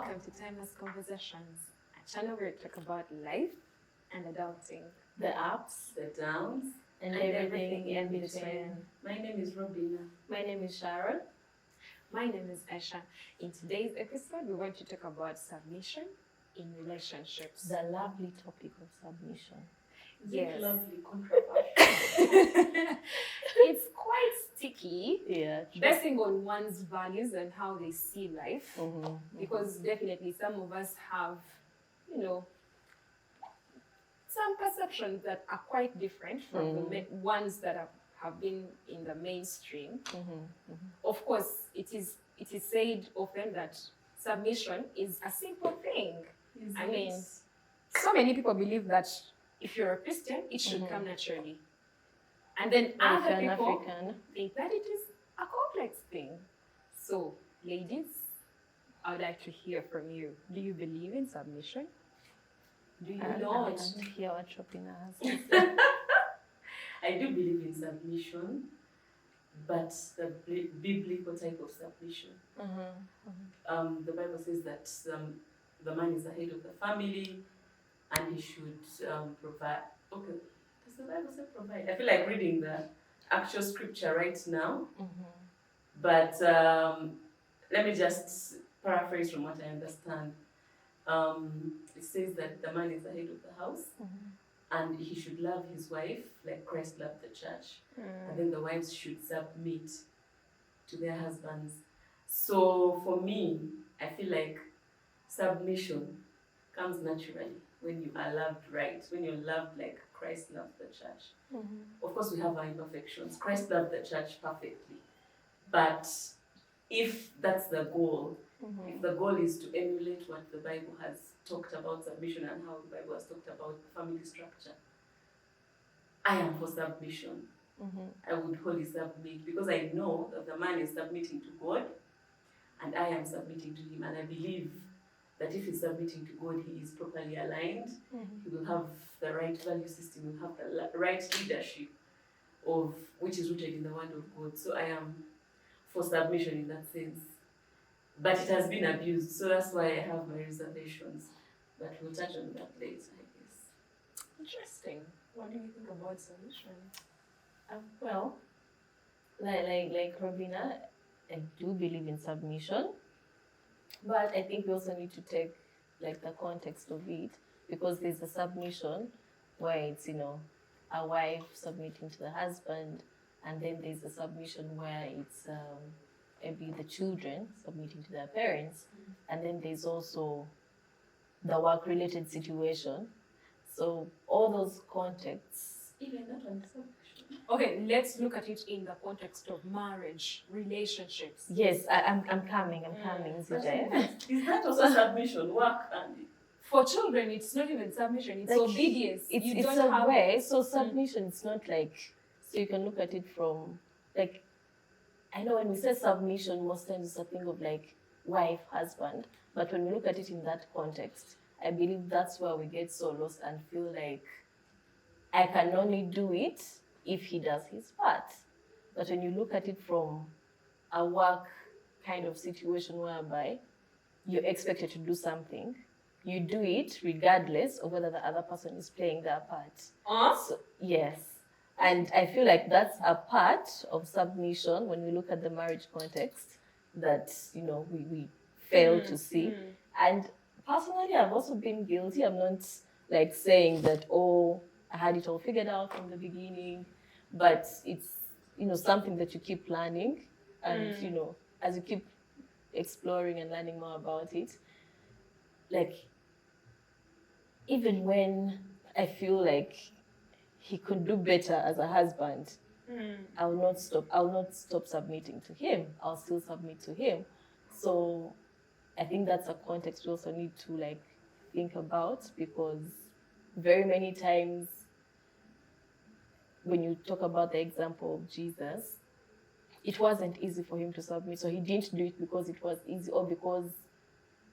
Welcome to Timeless Conversations, a channel where we talk about life and adulting, the ups, the downs, and everything in between. My name is Robinah. My name is Sharon. My name is Aisha. In today's episode, we want to talk about submission in relationships. The lovely topic of submission. Yes. Lovely, controversial. It's quite sticky, Yeah. basing on one's values and how they see life. Because definitely some of us have, some perceptions that are quite different from the ones that have been in the mainstream. Of course, it is said often that submission is a simple thing. I mean, so many people believe that if you're a Christian, it should come naturally. And then other people think that it is a complex thing. So, ladies, I would like to hear from you. Do you believe in submission? Do you not? I hear what Robinah has to say. I do believe in submission, but the biblical type of submission. The Bible says that the man is the head of the family and he should provide. Okay, does the Bible say provide? I feel like reading the actual scripture right now, but let me just paraphrase from what I understand. It says that the man is the head of the house and he should love his wife like Christ loved the church. And then the wives should submit to their husbands. So for me, I feel like submission comes naturally when you are loved right, when you're loved like Christ loved the church. Of course, we have our imperfections. Christ loved the church perfectly. But if that's the goal, if the goal is to emulate what the Bible has talked about submission and how the Bible has talked about family structure, I am for submission. I would wholly submit because I know that the man is submitting to God and I am submitting to him. And I believe that if he's submitting to God, he is properly aligned. He will have the right value system, he will have the right leadership of which is rooted in the Word of God. So I am for submission in that sense. But it has been abused, so that's why I have my reservations. But we'll touch on that later, I guess. Interesting. What do you think about submission? Well, like Robinah, I do believe in submission, but I think we also need to take like the context of it, because there's a submission where it's a wife submitting to the husband, and then there's a submission where it's maybe the children submitting to their parents, and then there's also the work-related situation. So all those contexts. Even that one, submission. Okay, let's look at it in the context of marriage, relationships. Yes, I'm coming, Zijay. Is that also submission, work and for children, it's not even submission, it's like, obedience. It's a way. So submission, it's not like, so you can look at it from, like, I know when we say submission, most times it's a thing of like wife, husband. But when we look at it in that context, I believe that's where we get so lost and feel like I can only do it if he does his part. But when you look at it from a work kind of situation whereby you're expected to do something, you do it regardless of whether the other person is playing their part. So, yes. And I feel like that's a part of submission when we look at the marriage context that, we fail to see. And personally, I've also been guilty. I'm not like saying that, I had it all figured out from the beginning, but it's, something that you keep learning and, as you keep exploring and learning more about it, like, even when I feel like he could do better as a husband, I will not stop submitting to him. I'll still submit to him. So I think that's a context we also need to like think about, because very many times when you talk about the example of Jesus, it wasn't easy for him to submit. So he didn't do it because it was easy or because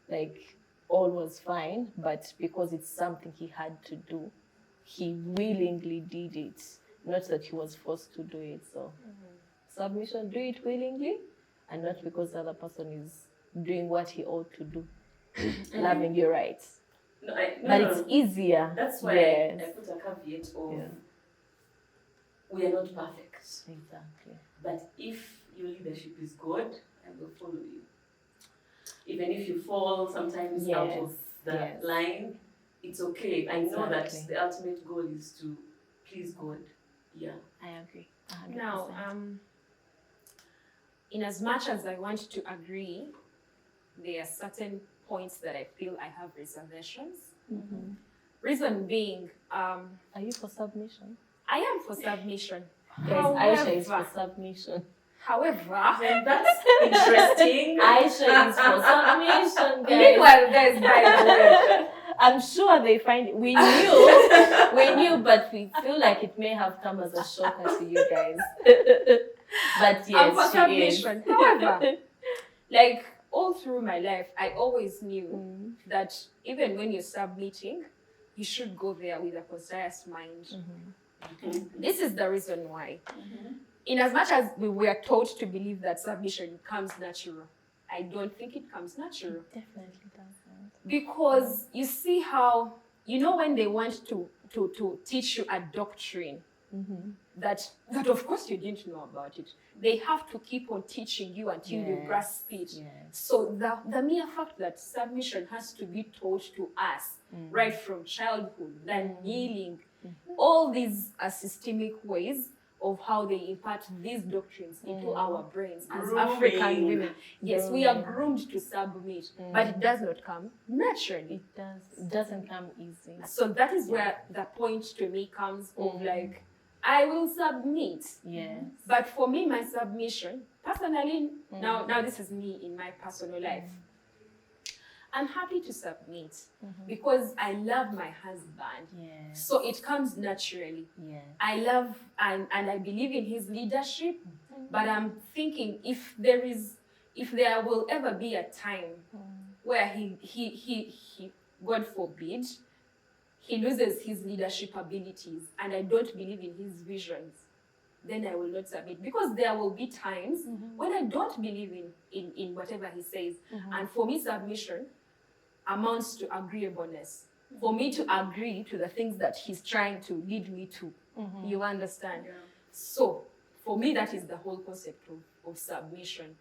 like all was fine, but because it's something he had to do. He willingly did it, not that he was forced to do it. So submission, do it willingly, and not because the other person is doing what he ought to do. loving your rights. No, But it's easier. That's why yes. I put a caveat of Yeah. we are not perfect. Exactly. But if your leadership is good, I will follow you. Even if you fall sometimes out of the line, it's okay. I know that the ultimate goal is to please God. Yeah. I agree. 100%. Now, in as much as I want to agree, there are certain points that I feel I have reservations. Mm-hmm. Reason being, are you for submission? I am for submission. Guys, Aisha is for submission. However, that's interesting. Aisha is for submission, guys. Meanwhile, guys, by the way, I'm sure they find it. We knew, but we feel like it may have come as a shocker to you guys. But yes, I'm for submission. However, like all through my life, I always knew that even when you're submitting, you should go there with a conscious mind. Mm-hmm. This is the reason why. Mm-hmm. In as much as we were taught to believe that submission comes natural, I don't think it comes natural. It definitely doesn't. Because you see how, when they want to teach you a doctrine, that of course you didn't know about it, they have to keep on teaching you until you grasp it. Yes. So the mere fact that submission has to be taught to us right from childhood, then kneeling, all these are systemic ways of how they impart these doctrines into our brains as African women. Yes, we are groomed to submit, but it does not come naturally. It doesn't come easy. So that is where the point to me comes of like, I will submit. Yes. But for me, my submission, personally, now this is me in my personal life. I'm happy to submit because I love my husband. Yes. So it comes naturally. Yes. I love and I believe in his leadership, but I'm thinking if there will ever be a time where he God forbid, he loses his leadership abilities and I don't believe in his visions, then I will not submit. Because there will be times when I don't believe in whatever he says. And for me, submission amounts to agreeableness. For me to agree to the things that he's trying to lead me to. You understand? Yeah. So, for me, that is the whole concept of submission.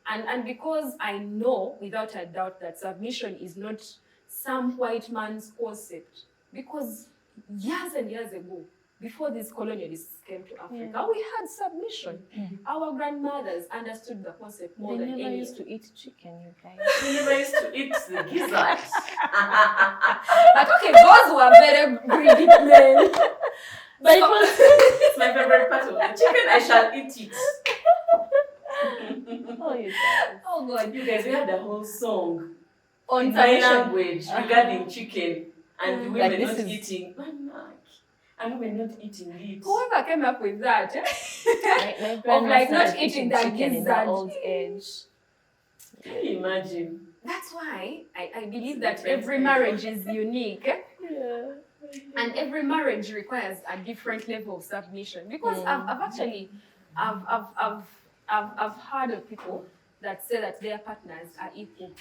And because I know without a doubt that submission is not some white man's concept, because years and years ago, before these colonialists came to Africa, we had submission. Our grandmothers understood the concept more than any. They never used to eat chicken, you guys. They never used to eat the gizzard. But okay, those were very greedy men. But it's my favorite part of the chicken. I shall eat it. Oh, you guys. Oh God, you guys, we had a whole song on my language regarding chicken and women not eating. And women not eating it. Whoever came up with that? My grandma like not eating that chicken in her old age. Can you imagine? That's why I believe that every marriage is unique. Yeah. And every marriage requires a different level of submission. Because I've actually heard of people that say that their partners are equal.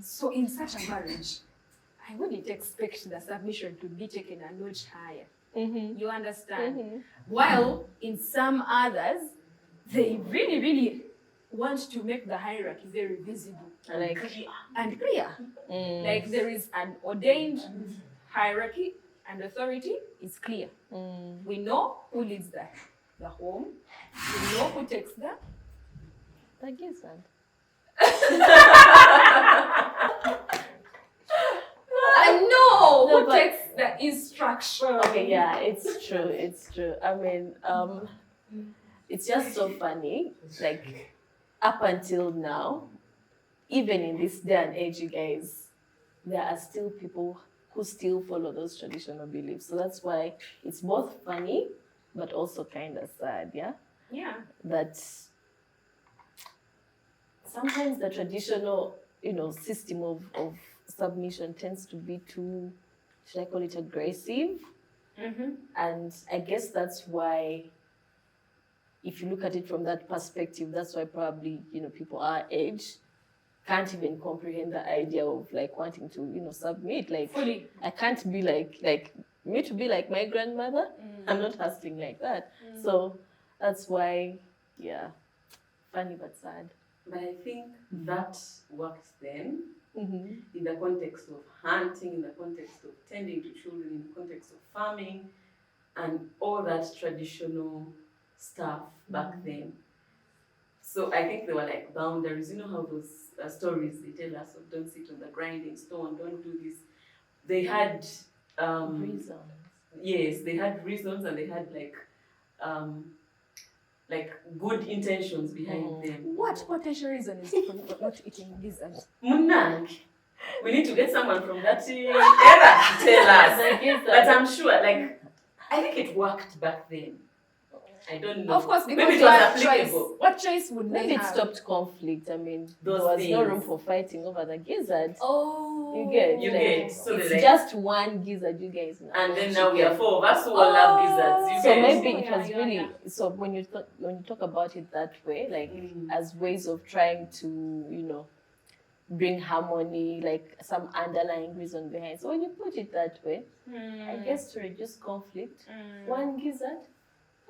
So in such a marriage, I wouldn't expect the submission to be taken a notch higher. You understand? While in some others, they really, really want to make the hierarchy very visible and clear. Like there is an ordained hierarchy and authority is clear. We know who leads the home. We know who takes the gizzard. I know who takes the instruction. Okay, yeah, it's true. I mean, it's just so funny. Like, up until now, even in this day and age, you guys, there are still people who still follow those traditional beliefs. So that's why it's both funny, but also kind of sad, yeah? Yeah. That sometimes the traditional, system of submission tends to be too, should I call it aggressive? And I guess that's why, if you look at it from that perspective, that's why probably, people our age can't even comprehend the idea of like wanting to, submit. Like Fully. I can't be like me to be like my grandmother. I'm not hustling like that. So that's why, yeah, funny but sad. But I think that worked then in the context of hunting, in the context of tending to children, in the context of farming, and all that traditional stuff back then. So I think there were like boundaries. You know how those stories they tell us of don't sit on the grinding stone, don't do this. They had Reasons. Yes, they had reasons and they had like good intentions behind them. What potential reason is it for not eating lizards? Munang. We need to get someone from that era to tell us. But I'm sure, I think it worked back then. I don't know. Of course, because maybe it you was had choice. applicable. What choice would they Maybe it have? stopped conflict. I mean, Those there was no things. room for fighting over the gizzard. Oh. You get. You like, get. So it's they're like, just one gizzard, you guys know. and then now we are 4 of us who all love gizzards. You So get. maybe it Yeah, was yeah, really yeah. so when you talk about it that way, like as ways of trying to bring harmony, like some underlying reason behind. So when you put it that way, I guess to reduce conflict, one gizzard,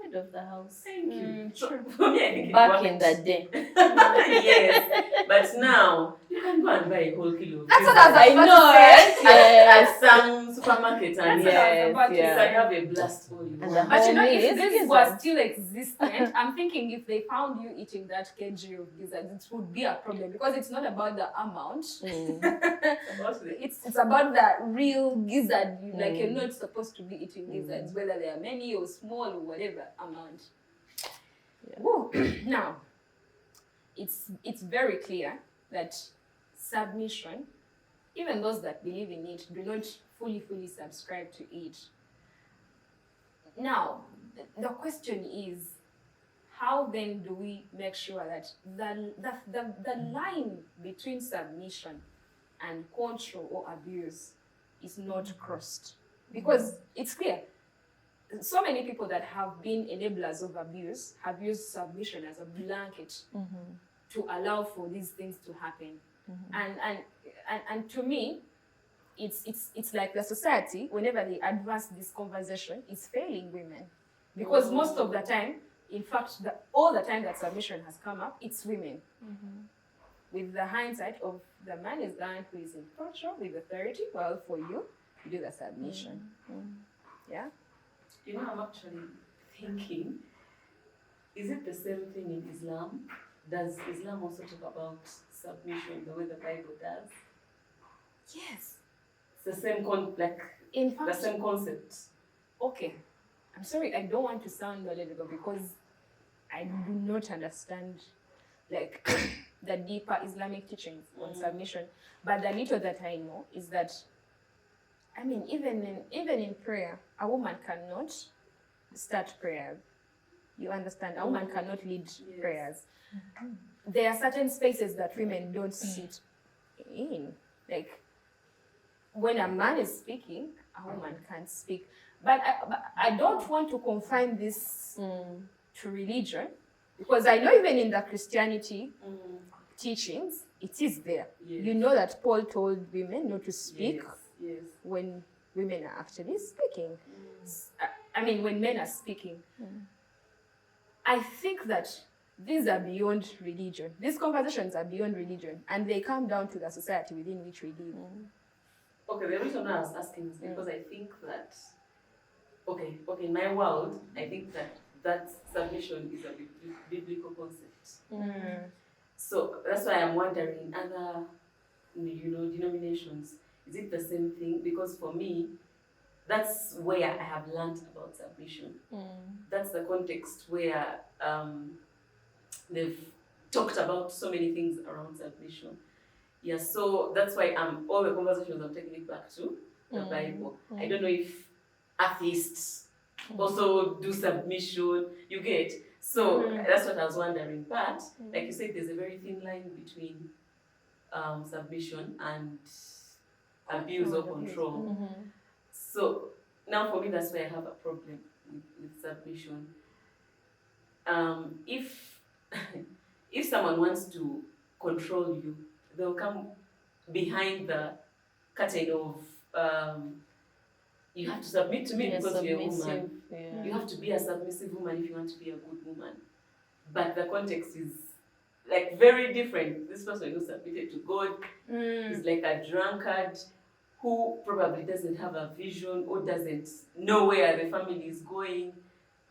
head of the house. Thank you. So, for me, I think it Back worked. in the day, Yes, but now you can go and buy a whole kilo of That's what gizzards I was about to say. Yes, at some supermarket, and That's what I was yes, about to yeah. you can have a blast all you And want. But you know, Homemade if this gizzards. was still existent, I'm thinking if they found you eating that kg of gizzards, it would be a problem because it's not about the amount. It's about the real gizzard. Like you're not supposed to be eating gizzards, whether they are many or small or whatever amount. Yeah. Woo. Now, it's very clear that submission, even those that believe in it, do not fully subscribe to it. Now, the question is, how then do we make sure that the line between submission and control or abuse is not crossed? Because it's clear, so many people that have been enablers of abuse have used submission as a blanket to allow for these things to happen. And to me, it's like the society, whenever they advance this conversation, is failing women. Because most of the time, in fact, all the time that submission has come up, it's women. With the hindsight of the man is the one who is in control with authority, well, for you, you do the submission. Yeah? You know, I'm actually thinking, is it the same thing in Islam? Does Islam also talk about submission the way the Bible does? Yes. It's the same In the fact, same concept. okay. I'm sorry, I don't want to sound knowledgeable because I do not understand like the deeper Islamic teachings on submission. But the little that I know is that, I mean, even in prayer, a woman cannot start prayers. You understand? A woman cannot lead prayers. There are certain spaces that women don't sit in. Like, when a man is speaking, a woman can't speak. But I don't want to confine this to religion, because I know even in the Christianity teachings, it is there. Yes. You know that Paul told women not to speak Yes. when women are actually speaking. I mean, when men are speaking. I think that these are beyond religion. These conversations are beyond religion, and they come down to the society within which we live. Okay, the reason I was asking is because I think that, okay, in my world, I think that submission is a biblical concept. So that's why I'm wondering, in other, denominations, is it the same thing? Because for me, that's where I have learned about submission. That's the context where they've talked about so many things around submission. Yeah, so that's why all the conversations I'm taking it back to the Bible. I don't know if atheists also do submission, you get? So that's what I was wondering. But like you said, there's a very thin line between submission and abuse or control. So now for me, that's where I have a problem with submission. If someone wants to control you, they'll come behind the curtain of you have to submit to me because you're a woman. Yeah. You have to be a submissive woman if you want to be a good woman. But the context is like very different. This person who submitted to God is like a drunkard who probably doesn't have a vision or doesn't know where the family is going.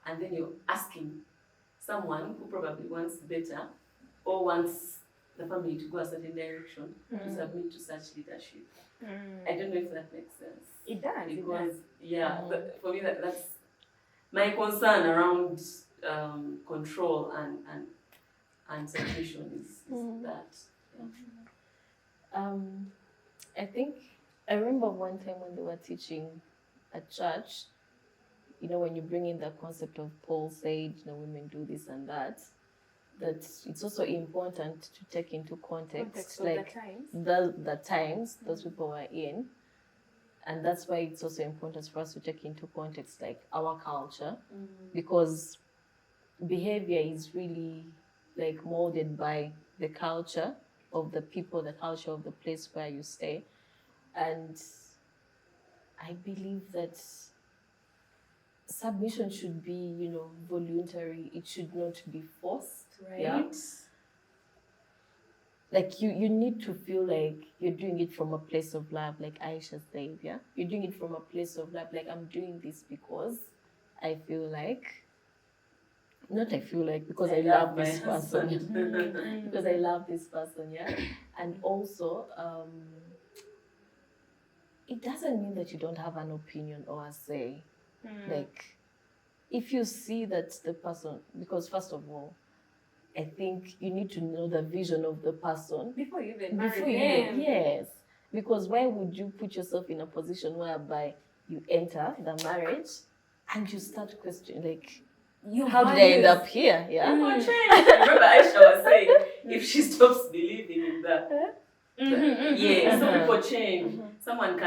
And then you're asking someone who probably wants better or wants the family to go a certain direction to submit to such leadership. I don't know if that makes sense. It does. Because, for me, that's my concern around control and submission is that. Yeah. I think I remember one time when they were teaching at church, when you bring in the concept of Paul said, women do this and that it's also important to take into context like the times those people were in. And that's why it's also important for us to take into context like our culture, because behavior is really like molded by the culture of the people, the culture of the place where you stay. And I believe that submission should be, voluntary. It should not be forced, right? Yeah? Like you need to feel like you're doing it from a place of love, like Aisha said, yeah? You're doing it from a place of love, like I'm doing this because I feel like, because I love this person. Because I love this person, yeah? And also, it doesn't mean that you don't have an opinion or a say. Like, if you see that the person, because first of all, I think you need to know the vision of the person. Before you even marry them. Yes. Because why would you put yourself in a position whereby you enter the marriage and you start questioning, like, how did I end up here? Yeah. Remember Aisha was saying, if she stops believing in that, some people change. Someone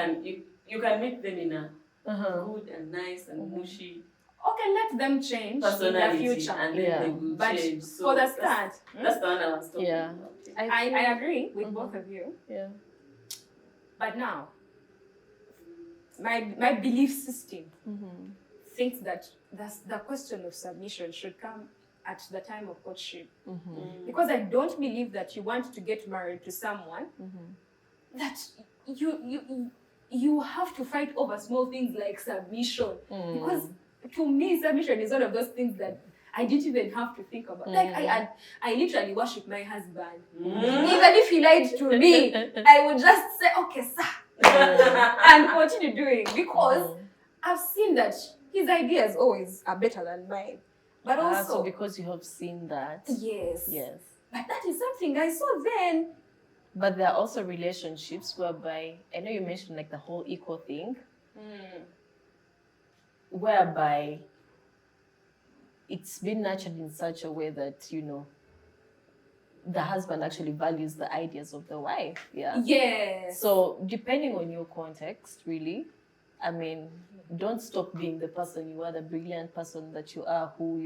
you can meet them in a good and nice and mushy. Okay, let them change in the future. And then they will change. So for the start, that's the one I was talking about. I agree with both of you. Yeah. But now, my belief system thinks that the question of submission should come at the time of courtship. Because I don't believe that you want to get married to someone that you have to fight over small things like submission. Because to me, submission is one of those things that I didn't even have to think about. Like I literally worship my husband. Even if he lied to me, I would just say, okay, sir, and continue doing, because I've seen that his ideas always are better than mine. But also because you have seen that. Yes. But that is something I saw then. But there are also relationships whereby, I know you mentioned like the whole equal thing, whereby it's been nurtured in such a way that, the husband actually values the ideas of the wife. Yeah. Yes. So depending on your context, really, I mean, don't stop being the person you are, the brilliant person that you are, who,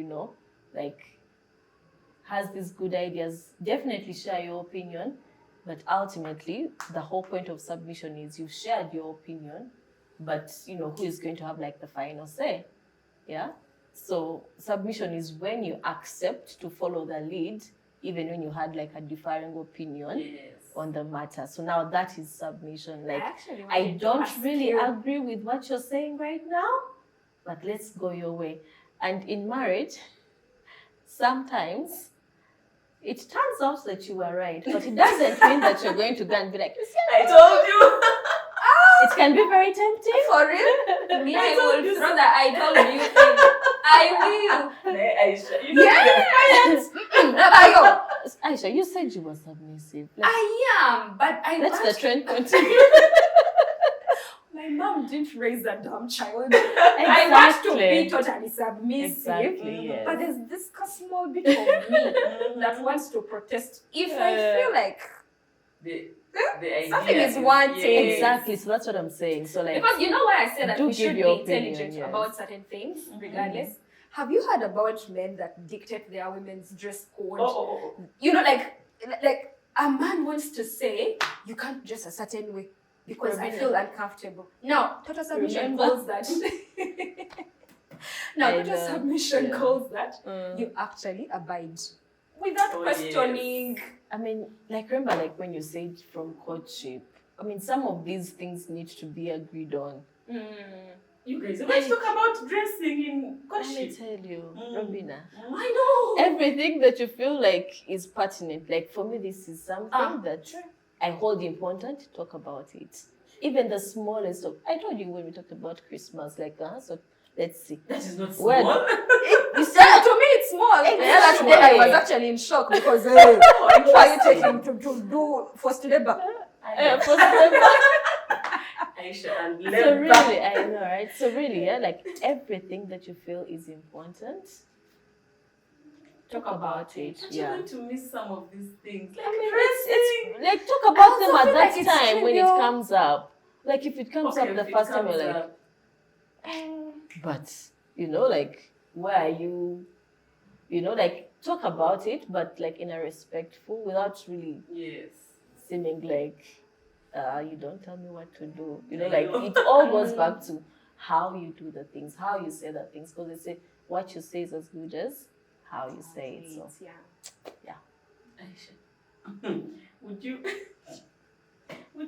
has these good ideas. Definitely share your opinion. But ultimately, the whole point of submission is you shared your opinion, but, who is going to have, the final say? Yeah? So submission is when you accept to follow the lead, even when you had, a differing opinion on the matter. So now that is submission. I don't really agree with what you're saying right now, but let's go your way. And in marriage, sometimes it turns out that you were right, but it doesn't mean that you're going to go and be like, I told you. It can be very tempting. For real? Me, I will throw the I told you thing. I will. Yes. Aisha, you said you were submissive. I am, but let the trend continue. My mom didn't raise a dumb child. Exactly. I want to be totally submissive. Exactly, yes. But there's this small bit of me that wants to protest if I feel like something is wanting. Exactly. So that's what I'm saying. So because you know why I say that we should be intelligent opinion, about certain things, regardless. Have you heard about men that dictate their women's dress code? Oh. Like a man wants to say, you can't dress a certain way because I Robinah. feel uncomfortable. Now, total submission Remember? calls that. Now, I total know. submission Yeah. calls that Mm. you actually abide without Oh, questioning. I mean, like, remember, like, when you said from courtship, I mean, some of these things need to be agreed on. You guys, let's talk about dressing in Let me courtship. tell you, Mm. Robinah, I know. everything that you feel like is pertinent, like, for me, this is something that Sure. I hold important, talk about it. Even the smallest of, I told you when we talked about Christmas, like, so let's see. That is not Well, small. You see, Yeah, to me it's small. Exactly. That day I was actually in shock because who are you taking to do forced labor? for labor. Aisha and So labor. really, I know, right? So really, yeah, like everything that you feel is important, talk about it. But you're Yeah. going to miss some of these things. Like I mean, dressing. it's like talk about I them also at feel that like it's time when it trivial. comes up. Like if it comes Okay, up the if it first time, comes you're like, up. but you know, like where are you? You know, like talk about it, but like in a respectful, without really Yes. seeming like you don't tell me what to do. You know, I like know. it all goes back to how you do the things, how you say the things. Because they say what you say is as good as how you say it. So Yeah. Aisha, would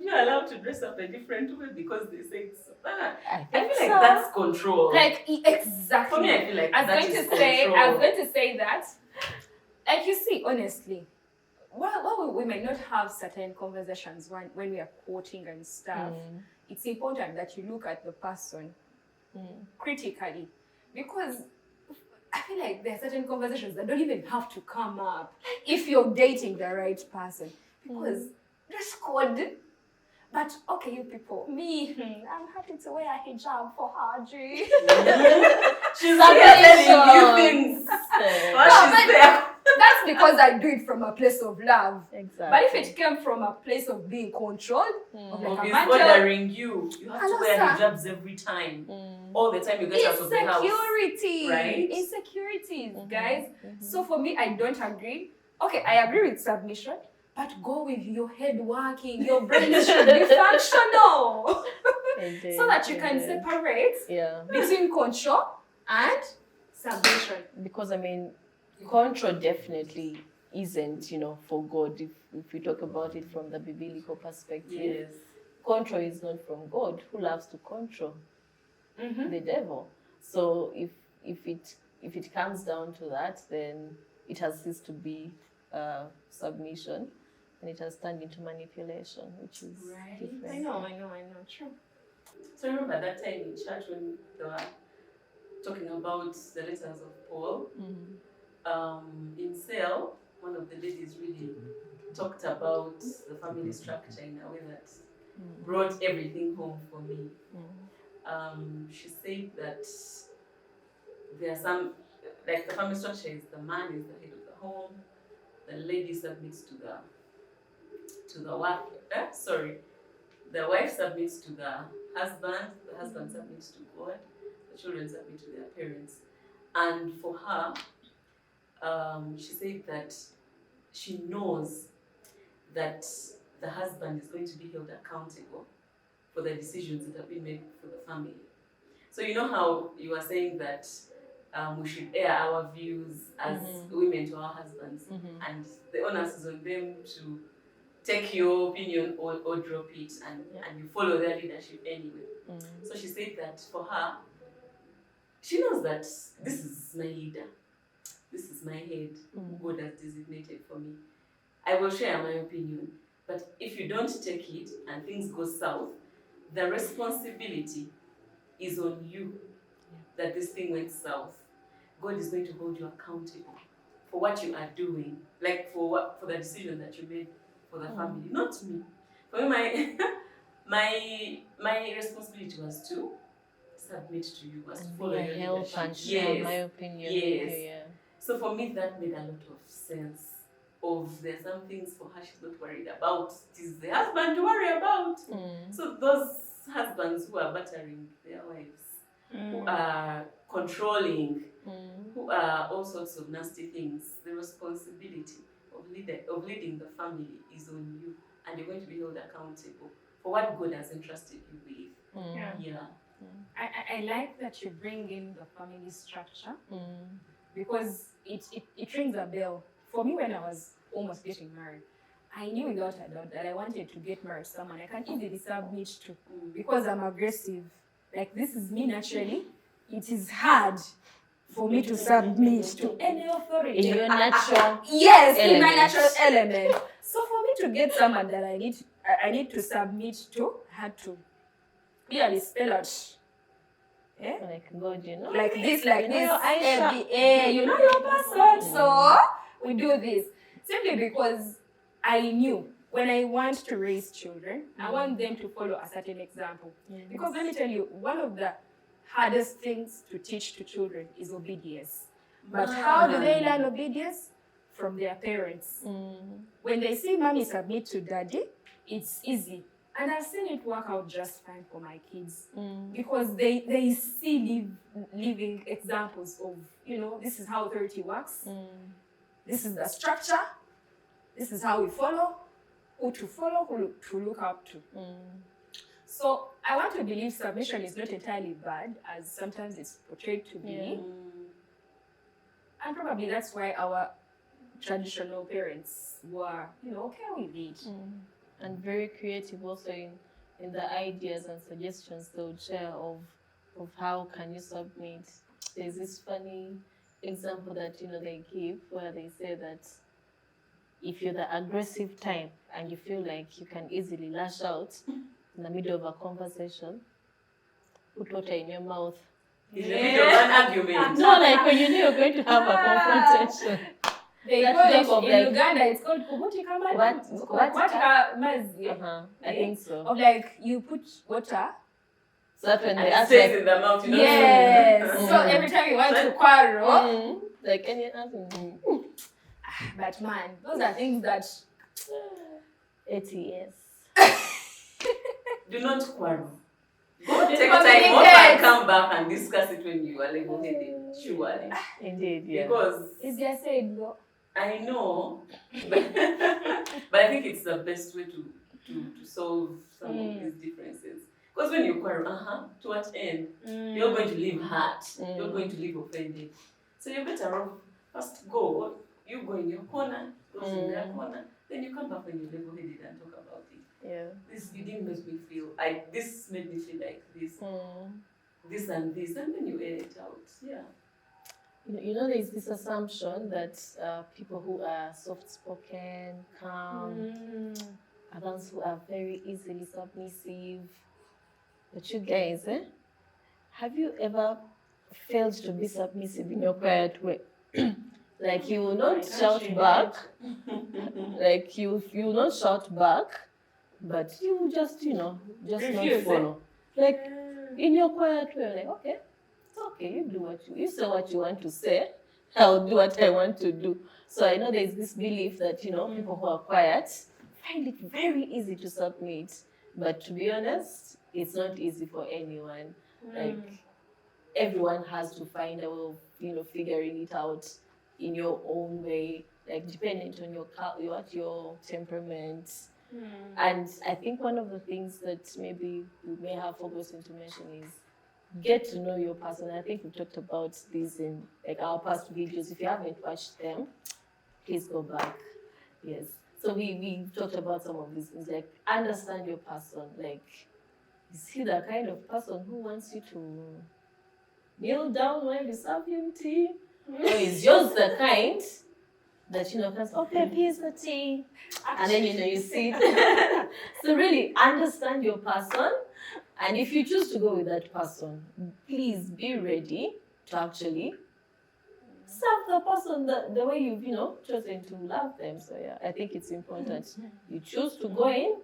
you allow to dress up a different way because they say it's so? I I think feel like so. that's control. Like exactly. For me, I feel like I was that going is to say, control. I was going to say that. Like you see, honestly, while we may not have certain conversations when we are quoting and stuff, it's important that you look at the person critically, because I feel like there are certain conversations that don't even have to come up if you're dating the right person, because dress code. But okay, you people, me, I'm happy to wear a hijab for Haji. She's telling you things. Yeah. She's there. That's because I do it from a place of love. Exactly. But if it came from a place of being controlled, of like a He's man ordering you. You have Hello, to wear sir. hijabs every time. All the time you get out of the house. insecurity, right? insecurities, guys. So for me, I don't agree. Okay, I agree with submission, but go with your head working. Your brain should be functional, so that you can separate between control and submission. Because I mean, control definitely isn't, you know, for God. If we talk about it from the biblical perspective, Yes. control is not from God, who loves to control the devil. So if it comes down to that, then it has ceased to be submission, and it has turned into manipulation, which is different. I know. True. So remember that time in church when they were talking about the letters of Paul? In cell, one of the ladies really talked about the family structure in a way that brought everything home for me. She said that there are some, like the family structure is the man is the head of the home, the lady submits to the wife. The wife submits to the husband submits to God, the children submit to their parents. And for her, she said that she knows that the husband is going to be held accountable for the decisions that have been made for the family. So you know how you were saying that we should air our views as women to our husbands, and the onus is on them to take your opinion or drop it, and you follow their leadership anyway. So she said that for her, she knows that this is my leader, this is my head, God has designated for me. I will share my opinion, but if you don't take it and things go south, the responsibility is on you that this thing went south. God is going to hold you accountable for what you are doing, like for the decision that you made for the family, not me. For me, my responsibility was to submit to you, was to follow your help leadership. and share my opinion with you. So for me, that made a lot of sense. There's some things for her she's not worried about. It is the husband to worry about. So those husbands who are battering their wives, who are controlling, who are all sorts of nasty things, the responsibility of leading the family is on you, and you're going to be held accountable for what God has entrusted you with. Yeah. I like that you bring in the family structure because it rings a bell. For me, when I was almost getting married, I knew without a doubt that I wanted to get married to someone I can easily submit to because I'm aggressive. Like, this is me naturally. It is hard for me to submit to any authority. In your natural yes, element. in my natural element. So for me to get someone that I need to submit to, I had to clearly spell out. Yeah? Like God, you know. Like this, you know, Aisha. You know your password, so we do this. Simply because I knew when I want to raise children, I want them to follow a certain example. Because let me tell you, one of the hardest things to teach to children is obedience. But how do they learn obedience? From their parents. When they see mommy submit to daddy, it's easy. And I've seen it work out just fine for my kids because they see living examples of, this is how authority works. This is the structure. This is how we follow, who to look up to. So I want to believe submission is not entirely bad, as sometimes it's portrayed to be. And probably that's why our traditional parents were, okay with it. And very creative also in the ideas and suggestions they would share of how can you submit. There's this funny example that they give where they say that if you're the aggressive type and you feel like you can easily lash out in the middle of a conversation, put water in your mouth. In the middle of an argument. No, like when you know you're going to have a confrontation. They call it in Uganda, it's called kubutika mazi. I think so. Of like, you put water. So that when they it ask stays in the mouth, yes. So every time you want to quarrel. Like any other. But man, those are things that... ATS. Do not quarrel. Go take time off and come back and discuss it when you are level-headed. Surely. Indeed, yeah. Because... It's just said, though. I know, but I think it's the best way to solve some of these differences. Because when you quarrel, to what end? You're going to leave hurt. You're going to leave offended. So you're better off first go. You go in your corner, goes in their corner. Then you come back when you're level-headed and talk about it. Yeah. You didn't make me feel this made me feel like this, this and this, and then you air it out. Yeah. There's this assumption that people who are soft-spoken, calm, are those who are very easily submissive. But you guys, have you ever failed to be submissive in your quiet way? Like you will not shout back, like you will not shout back, but you will just not follow. Like in your quiet way, like, okay. Okay, you say what you want to say, I'll do what I want to do. So I know there's this belief that, people who are quiet find it very easy to submit. But to be honest, it's not easy for anyone. Like, everyone has to find a way of, figuring it out in your own way, like dependent on your temperament. And I think one of the things that maybe we may have forgotten to mention is get to know your person. I think we talked about this in our past videos. If you haven't watched them, please go back. Yes. So we talked about some of these things, like understand your person. Like, is he the kind of person who wants you to kneel down while you serve him tea? Or is yours the kind that can say, okay, here's the tea, and then you sit. So really understand your person. And if you choose to go with that person, please be ready to actually serve the person the way you've, chosen to love them. So yeah, I think it's important. You choose to go in,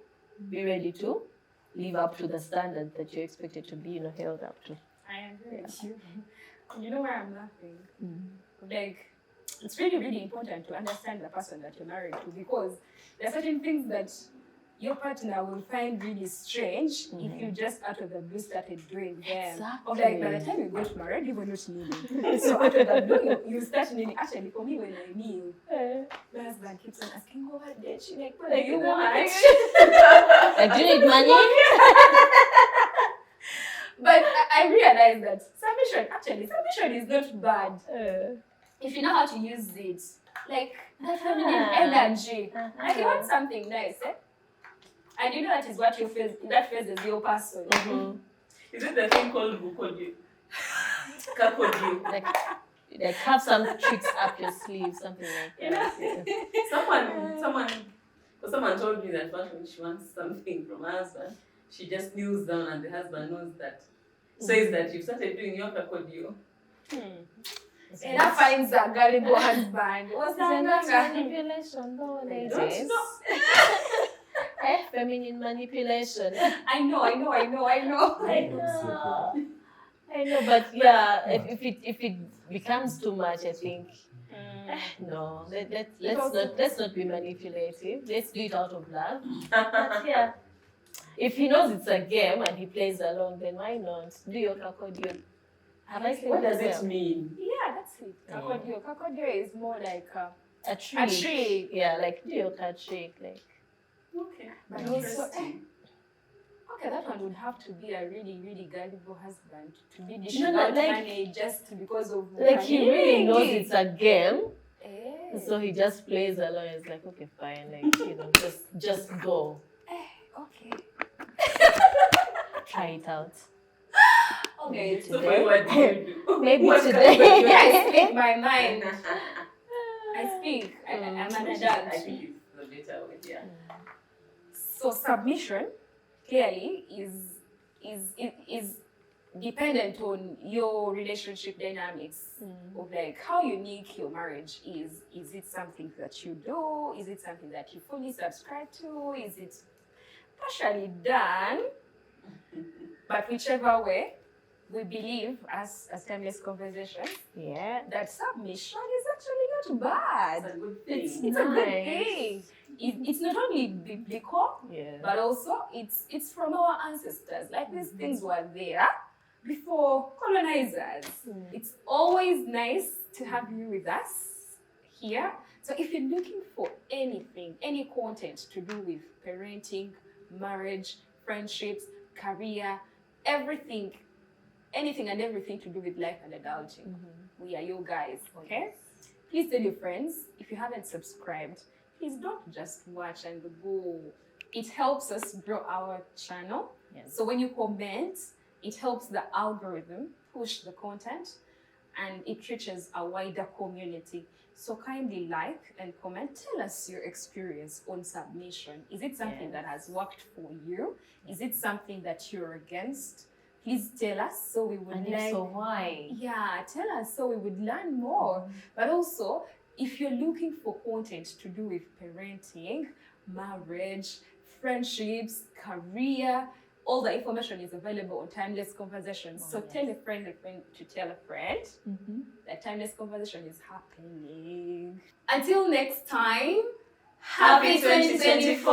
be ready to live up to the standard that you're expected to be, held up to. I agree with you. You know why I'm laughing? Like, it's really, really important to understand the person that you're married to, because there are certain things that your partner will find really strange if you just out of the blue started doing them. Exactly. Or like by the time you get married, you will not need. So out of the blue, you start needing. Actually, for me, when I knew, my husband keeps on asking, "Oh, what did she like? What do you want?" Like, do you need money? But I realized that submission is not bad. If you know how to use it, like that feminine energy. Like you want something nice, and you know that is what you feel. That feels is your person. Is it the thing called bukodio? Kakodio. Like have some tricks up your sleeve, something like that. Someone told me that when she wants something from her husband, she just kneels down and the husband knows that. Says that you've started doing your kakodio. And that finds a gullible husband. What's That that? manipulation, though, ladies. Don't know. Feminine manipulation. I know. I know, but yeah, if it becomes too much, I think no. Let's not be manipulative. Let's do it out of love. But yeah, if he knows it's a game and he plays along, then why not do your kakodio? Have I said What does well? it mean? Yeah, that's it. Kakodio. Kakodio is more like A trick. a trick. Yeah, like do your trick, like. Okay. But also, okay, that one would have to be a really, really gullible husband to be dishing out money just because of Like he really knows it's a game, Eh. so he just plays along. It's like okay, fine, like just go, Okay. try it out. Okay. So what do you do? Maybe What today. kind of I speak my mind. I speak. I'm an I adult. think it's the better way, yeah. So submission clearly is dependent on your relationship dynamics of like how unique your marriage is. Is it something that you do? Is it something that you fully subscribe to? Is it partially done? But whichever way, we believe as Timeless Conversations Yeah. that submission is actually not bad. It's a good thing. It's a good thing. It's not only biblical, Yeah. but also it's from our ancestors. Like these things were there before colonizers. It's always nice to have you with us here. So if you're looking for anything, any content to do with parenting, marriage, friendships, career, everything, anything and everything to do with life and adulting, we are your guys, okay? Please tell your friends. If you haven't subscribed, please don't just watch and go. It helps us grow our channel. Yes. So when you comment, it helps the algorithm push the content and it reaches a wider community. So kindly like and comment. Tell us your experience on submission. Is it something that has worked for you? Is it something that you're against? Please tell us so we would And if so, why? Yeah, tell us so we would learn more. But also, if you're looking for content to do with parenting, marriage, friendships, career, all the information is available on Timeless Conversations. So tell a friend to tell a friend that Timeless Conversation is happening. Until next time, happy 2024!